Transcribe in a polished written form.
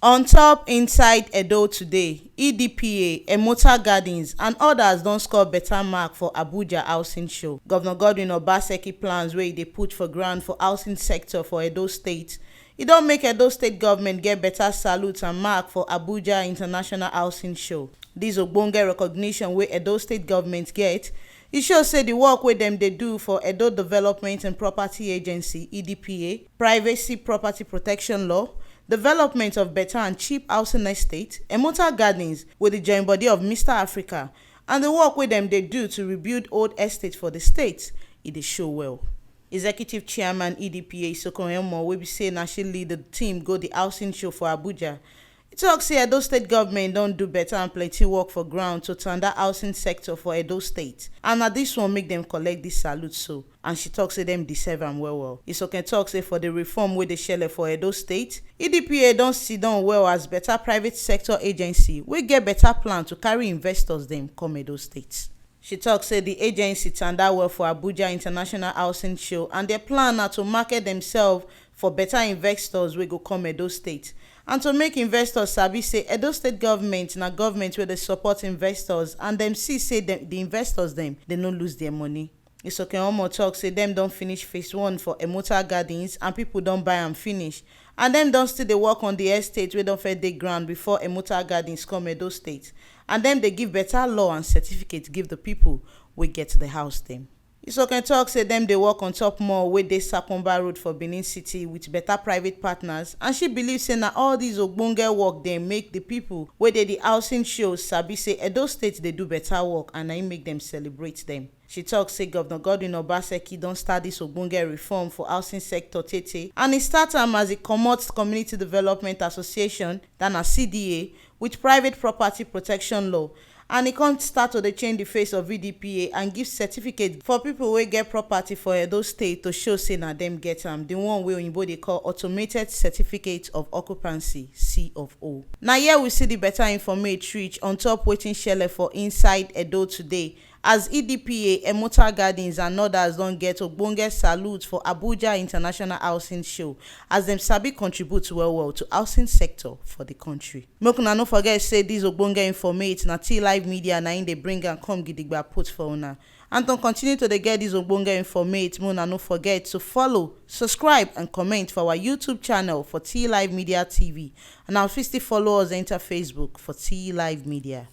On top inside Edo today, EDPA, Emotan Gardens and others don score better mark for Abuja housing show. Governor Godwin Obaseki plans wey e dey put for ground for housing sector for Edo State. E don make Edo State government get better salute and mark for Abuja International Housing Show. Dis ogbonge recognition wey Edo State government get, e show say the work wey dem dey do for Edo Development and Property Agency (EDPA), Privacy Property Protection Law, development of better and cheap housing estate, Emotan Gardens with the join body of Mr. Africa, and the work wey dem dey do to rebuild old estate for the state, e dey show well. Executive Chairman EDPA Emotan wey be say na she lead the team go the housing show for Abuja. E tok say Edo State government don do better and plenty work for ground to tanda housing sector for Edo State, and na dis one make dem collect dis salute so, and she tok say dem deserve am well well. Isoken tok say for the reform wey dey shele for Edo State, EDPA don sidon well as better private sector agency wey get better plan to carry investors dem come Edo State. She tok say the agency tanda well for Abuja International Housing Show, and their plan na to market themselves for better investors wey go come Edo State, and to make investors sabi say Edo State government na government wey dey support investors, and dem see say the investors dem dey no lose their money. Isoken tok say dem don finish phase 1 for Emotan Gardens and people don buy am finish, and dem don still dey work on the estate wey don first dey ground before Emotan Gardens come Edo State, and dem dey give better law and certificate give the people wey get the house dem. Isoken tok say dem dey work on top more wey dey Sakomba Road for Benin City with better private partners, and she believe say na all these ogbonge work dem make the people wey dey the housing show sabi say Edo State dey do better work, and na im make dem celebrate dem. She tok say Governor Godwin Obaseki don start dis ogbonge reform for housing sector tey, and e start am as e comot Community Development Association, dat na CDA, with Private Property Protection Law, and e come start to dey change the face of EDPA and give certificate for people wey get property for Edo State to show say na dem get am, the one wey oyinbo dey call Automated Certificate of Occupancy (C of O). Na here we see the better informate reach on top wetin shele for inside Edo today, as EDPA, Emotan Gardens and others don get ogbonge salute for Abuja International Housing Show, as dem sabi contribute well well to housing sector for the country. Make una no forget say dis ogbonge informate na T-Live Media na im dey bring am come gidigba put for una. And to continue to dey get dis ogbonge informate, make una no forget to follow, subscribe and comment for our YouTube channel for T-Live Media TV, and now fit still follow us enter Facebook for T-Live Media.